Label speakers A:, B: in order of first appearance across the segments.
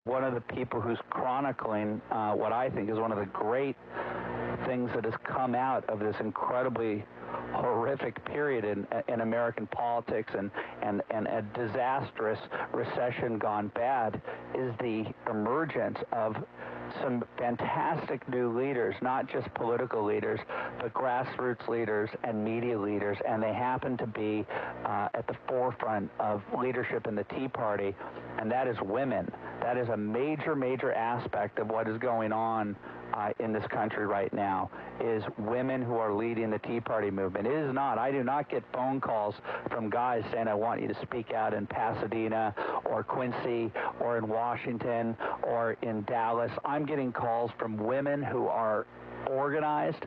A: one of the people who's chronicling what I think is one of the great things that has come out of this incredibly horrific period in American politics and a disastrous recession gone bad is the emergence of some fantastic new leaders, not just political leaders, but grassroots leaders and media leaders, and they happen to be at the forefront of leadership in the Tea Party, and that is women. That is a major aspect of what is going on in this country right now, is women who are leading the Tea Party movement. It is not. I do not get phone calls from guys saying, I want you to speak out in Pasadena or Quincy or in Washington or in Dallas. I'm getting calls from women who are organized.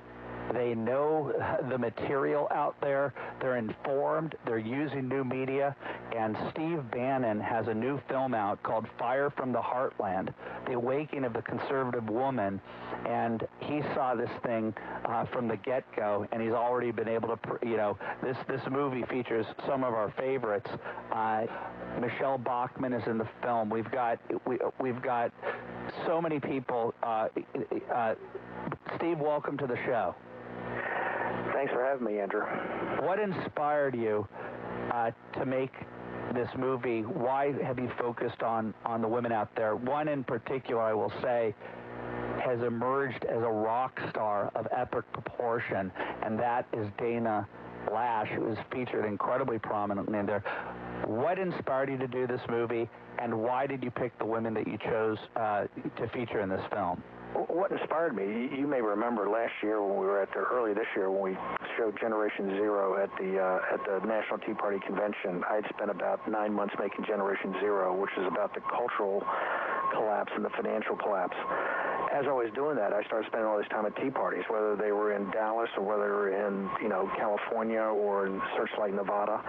A: They know the material out there. They're informed. They're using new media. And Steve Bannon has a new film out called Fire from the Heartland, The Awakening of the Conservative Woman. And he saw this thing from the get-go, and he's already been able to, this movie features some of our favorites. Michelle Bachmann is in the film. We've got so many people. Steve, welcome to the show.
B: Thanks for having me, Andrew.
A: What inspired you to make this movie? Why have you focused on the women out there? One in particular, I will say, has emerged as a rock star of epic proportion, and that is Dana Lash, who is featured incredibly prominently in there. What inspired you to do this movie, and why did you pick the women that you chose to feature in this film?
B: What inspired me, you may remember last year when we were early this year when we showed Generation Zero at the National Tea Party Convention. I'd spent about 9 months making Generation Zero, which is about the cultural collapse and the financial collapse. As I was doing that, I started spending all this time at tea parties, whether they were in Dallas or whether they were in California or in Searchlight, Nevada.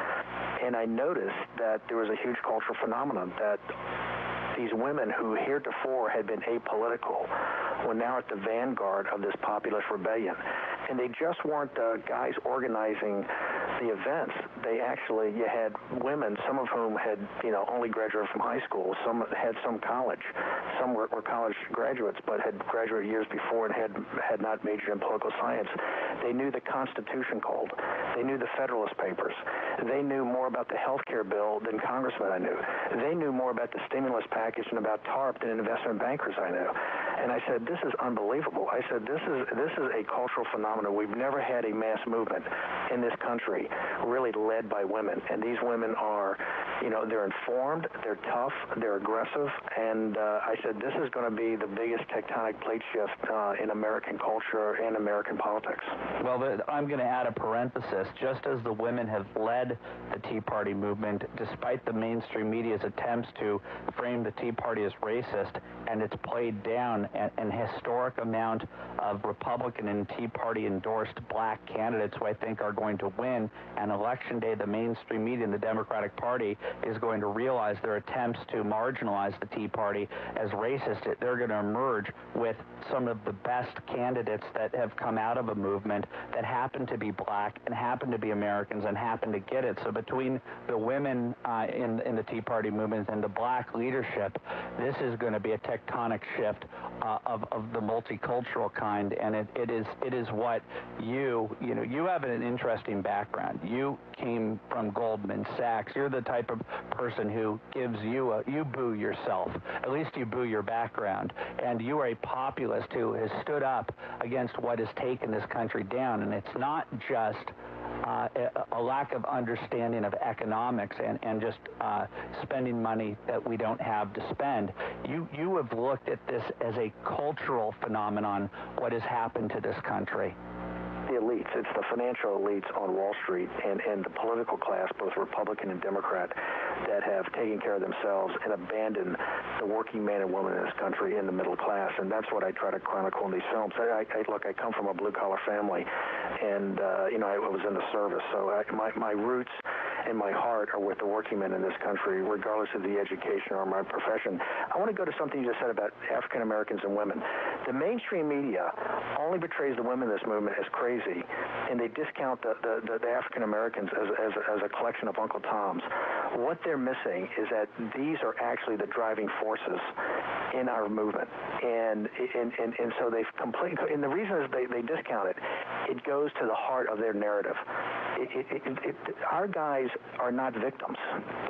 B: And I noticed that there was a huge cultural phenomenon that these women who heretofore had been apolitical were now at the vanguard of this populist rebellion. And they just weren't guys organizing the events. You had women, some of whom had, only graduated from high school, some had some college, some were college graduates, but had graduated years before and had not majored in political science. They knew the Constitution cold. They knew the Federalist Papers. They knew more about the health care bill than congressmen I knew. They knew more about the stimulus package and about TARP than investment bankers I knew. And I said, this is unbelievable. I said, this is a cultural phenomenon. We've never had a mass movement in this country really led by women. And these women are, they're informed, they're tough, they're aggressive. And I said, this is going to be the biggest tectonic plate shift in American culture and American politics.
A: Well, I'm going to add a parenthesis. Just as the women have led the Tea Party movement, despite the mainstream media's attempts to frame the Tea Party as racist, and it's played down an historic amount of Republican and Tea Party endorsed black candidates who I think are going to win. And election day, the mainstream media and the Democratic Party is going to realize their attempts to marginalize the Tea Party as racist. They're going to emerge with some of the best candidates that have come out of a movement that happen to be black and happen to be Americans and happen to get it. So between the women in the Tea Party movement and the black leadership, this is going to be a tectonic shift of the multicultural kind, and it is what you have an interesting background. You came from Goldman Sachs. You're the type of person who gives you boo yourself. At least you boo your background. And you are a populist who has stood up against what has taken this country down. And it's not just a lack of understanding of economics and just spending money that we don't have to spend. You have looked at this as a cultural phenomenon, what has happened to this country.
B: The elites, it's the financial elites on Wall Street and the political class, both Republican and Democrat, that have taken care of themselves and abandoned the working man and woman in this country in the middle class. And that's what I try to chronicle in these films. Look, I come from a blue-collar family, and, I was in the service. So my roots and my heart are with the working men in this country, regardless of the education or my profession. I want to go to something you just said about African Americans and women. The mainstream media only portrays the women in this movement as crazy, and they discount the African Americans as a collection of Uncle Toms. what they're missing is that these are actually the driving forces in our movement. And so they've completely, and the reason is they discount it. It goes to the heart of their narrative. Our guys are not victims.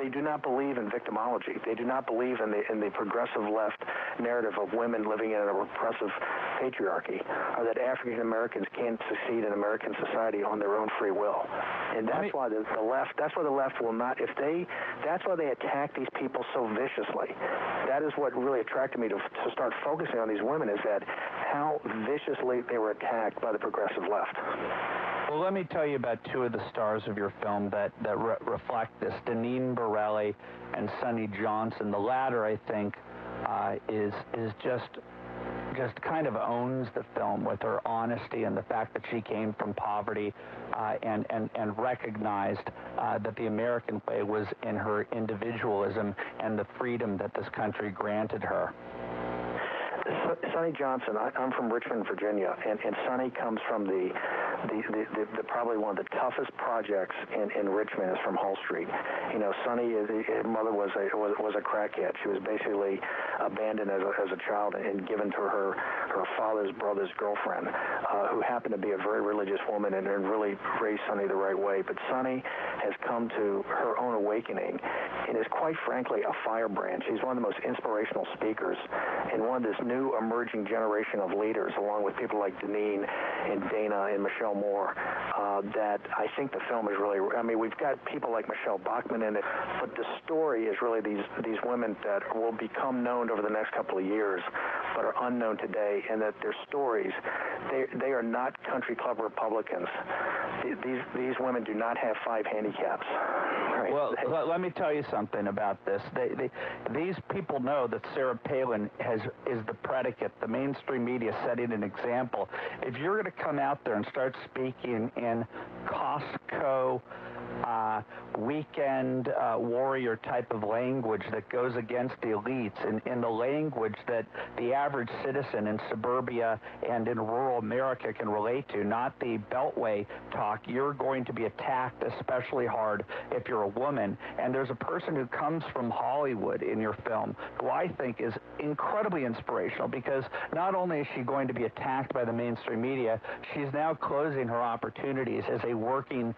B: They do not believe in victimology. They do not believe in the progressive left narrative of women living in a repressive patriarchy, or that African Americans can't succeed in American society on their own free will. And that's why the left will not, that's why they attack these people so viciously. That is what really attracted me to start focusing on these women, is that how viciously they were attacked by the progressive left.
A: Well, let me tell you about two of the stars of your film that reflect this, Deneen Borelli and Sonny Johnson. The latter, I think, is just kind of owns the film with her honesty and the fact that she came from poverty and recognized that the American way was in her individualism and the freedom that this country granted her.
B: Sonny Johnson, I'm from Richmond, Virginia, and Sonny comes from the probably one of the toughest projects in Richmond is from Hull Street. You know, Sonny, his mother was a crackhead. She was basically abandoned as a child and given to her father's brother's girlfriend, who happened to be a very religious woman and really raised Sonny the right way. But Sonny has come to her own awakening and is quite frankly a firebrand. She's one of the most inspirational speakers and one of this new emerging generation of leaders, along with people like Deneen and Dana and Michelle Moore, that I think the film is really, I mean, we've got people like Michelle Bachmann in it, but the story is really these women that will become known over the next couple of years, but are unknown today, and that their stories, they are not country club Republicans. These women do not have 5 handicaps. Right?
A: Well, let me tell you something about this. These people know that Sarah Palin is the predicate. The mainstream media setting an example. If you're going to come out there and start speaking in Costco weekend warrior type of language that goes against the elites, in the language that the average citizen in suburbia and in rural America can relate to, not the Beltway talk, you're going to be attacked especially hard if you're a woman. And there's a person who comes from Hollywood in your film who I think is incredibly inspirational, because not only is she going to be attacked by the mainstream media, she's now closing her opportunities as a working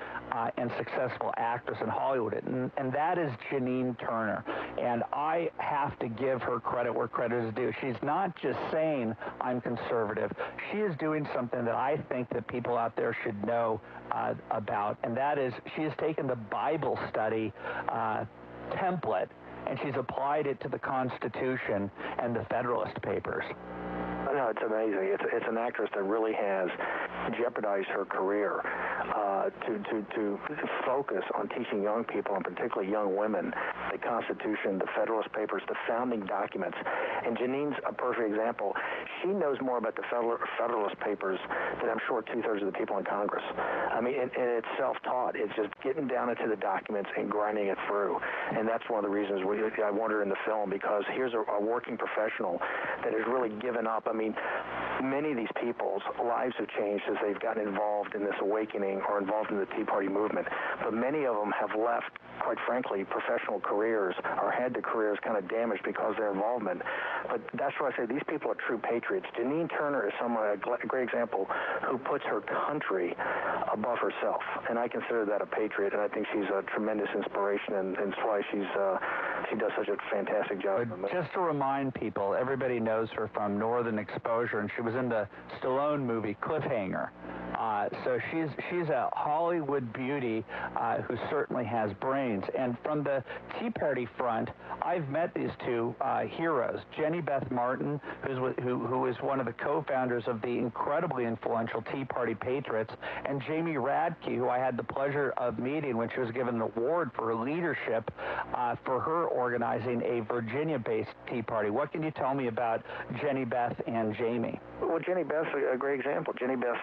A: and successful actress in Hollywood, and that is Janine Turner. And I have to give her credit where credit is due. She's not just saying I'm conservative. She is doing something that I think that people out there should know about, and that is she has taken the Bible study template and she's applied it to the Constitution and the Federalist Papers.
B: No, it's amazing. It's an actress that really has jeopardized her career to focus on teaching young people, and particularly young women, the Constitution, the Federalist Papers, the founding documents. And Janine's a perfect example. She knows more about the Federalist Papers than I'm sure 2/3 of the people in Congress. I mean, and it's self-taught. It's just getting down into the documents and grinding it through. And that's one of the reasons I want her in the film, because here's a working professional that has really given up. I mean, many of these people's lives have changed as they've gotten involved in this awakening or involved in the Tea Party movement. But many of them have left, quite frankly, professional careers or had their careers kind of damaged because of their involvement. But that's why I say these people are true patriots. Janine Turner is someone, a great example, who puts her country above herself. And I consider that a patriot, and I think she's a tremendous inspiration, and that's why she does such a fantastic job.
A: But just to remind people, everybody knows her from Northern Exposure, and she was in the Stallone movie Cliffhanger. So she's a Hollywood beauty who certainly has brains. And from the Tea Party front, I've met these two heroes, Jenny Beth Martin, who is one of the co-founders of the incredibly influential Tea Party Patriots, and Jamie Radke, who I had the pleasure of meeting when she was given an award for her leadership for her organizing a Virginia-based Tea Party. What can you tell me about Jenny Beth and Jamie?
B: Well, Jenny Beth's a great example. Jenny Beth's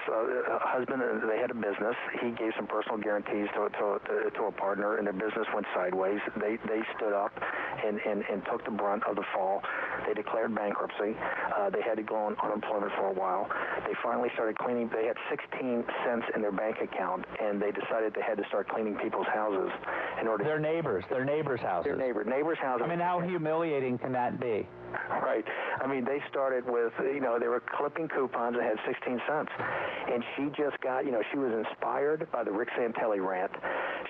B: husband, they had a business. He gave some personal guarantees to a partner, and their business went sideways. They stood up and took the brunt of the fall. They declared bankruptcy. They had to go on unemployment for a while. They finally started cleaning. They had 16 cents in their bank account, and they decided they had to start cleaning people's houses. in order.
A: Their neighbors' houses.
B: Their neighbors' houses.
A: I mean, how humiliating can that be?
B: Right. I mean, they started with, they were clipping coupons that had 16 cents. And she just got, she was inspired by the Rick Santelli rant.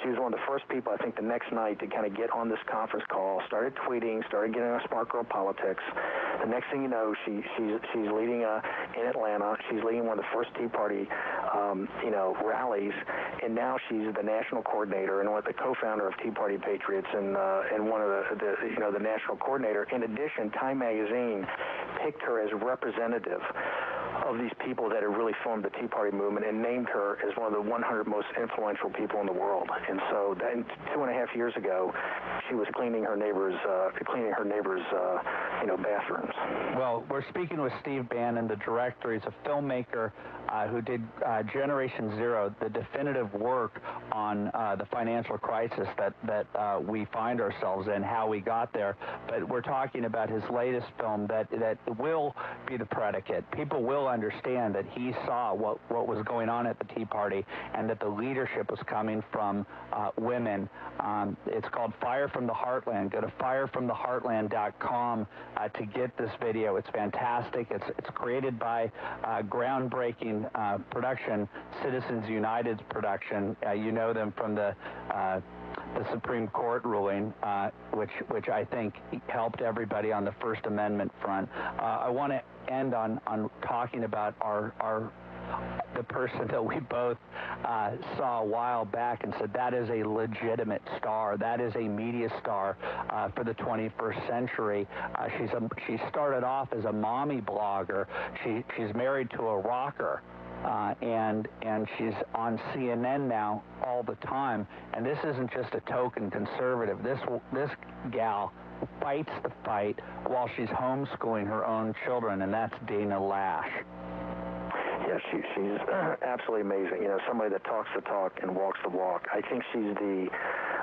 B: She was one of the first people, I think, the next night to kind of get on this conference call, started tweeting, started getting on Smart Girl Politics. The next thing you know, she's leading in Atlanta. She's leading one of the first Tea Party, rallies. And now she's the national coordinator and one of the co-founder of Tea Party Patriots and one of the national coordinator. In addition, Time Magazine picked her as representative of these people that have really formed the Tea Party movement and named her as one of the 100 most influential people in the world. And so then 2.5 years ago, she was cleaning her neighbors' bathrooms.
A: Well, we're speaking with Steve Bannon, the director. He's a filmmaker who did Generation Zero, the definitive work on the financial crisis that we find ourselves in, how we got there. But we're talking about his latest film that will be the predicate. People will understand that he saw what was going on at the Tea Party and that the leadership was coming from women. It's called Fire from the Heartland. Go to firefromtheheartland.com to get this video. It's fantastic. It's created by groundbreaking production, Citizens United's production. You know them from the Supreme Court ruling, which I think helped everybody on the First Amendment front. I want to end on talking about the person that we both saw a while back and said that is a legitimate star. That is a media star for the 21st century. She started off as a mommy blogger. She's married to a rocker. And she's on CNN now all the time. And this isn't just a token conservative. This gal fights the fight while she's homeschooling her own children, and that's Dana Lash.
B: Yeah, she's absolutely amazing. Somebody that talks the talk and walks the walk. I think she's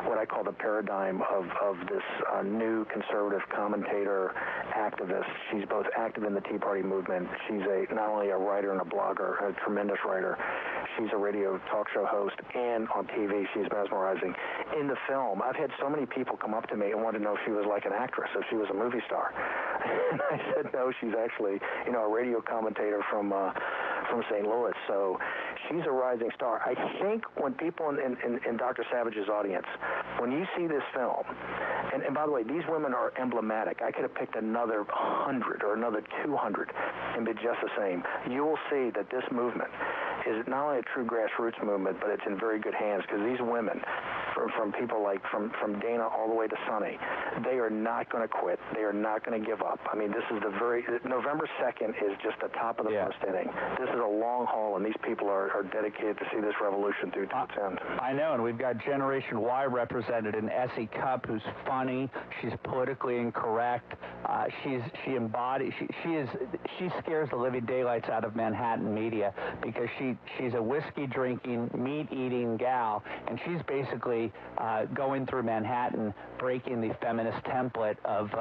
B: what I call the paradigm of this new conservative commentator, activist. She's both active in the Tea Party movement. She's not only a writer and a blogger, a tremendous writer. She's a radio talk show host, and on TV, she's mesmerizing. In the film, I've had so many people come up to me and want to know if she was like an actress, if she was a movie star. And I said, no, she's actually, a radio commentator from St. Louis. So she's a rising star. I think when people in Dr. Savage's audience, when you see this film, and by the way, these women are emblematic. I could have picked another 100 or another 200 and been just the same. You will see that this movement is not only a true grassroots movement, but it's in very good hands, because these women, from people like from Dana all the way to Sonny, they are not going to quit. They are not going to give up. I mean, this is November 2nd is just the top of the first inning. This is a long haul, and these people are dedicated to see this revolution through to its end. I
A: know, and we've got Generation Y represented in Essie Cupp, who's funny. She's politically incorrect. She scares the living daylights out of Manhattan media, because she's a whiskey-drinking, meat-eating gal, and she's basically going through Manhattan, breaking the feminist template of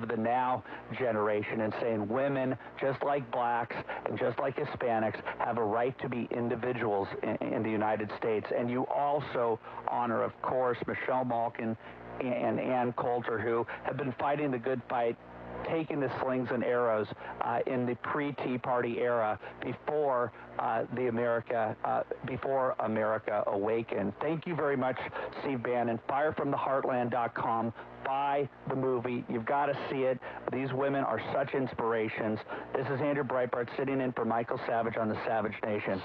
A: the now generation and saying women, just like blacks and just like Hispanics, have a right to be individuals in the United States. And you also honor, of course, Michelle Malkin and Ann Coulter, who have been fighting the good fight, taking the slings and arrows in the pre-Tea Party era before America awakened. Thank you very much, Steve Bannon. Firefromtheheartland.com. Buy the movie. You've got to see it. These women are such inspirations. This is Andrew Breitbart sitting in for Michael Savage on the Savage Nation.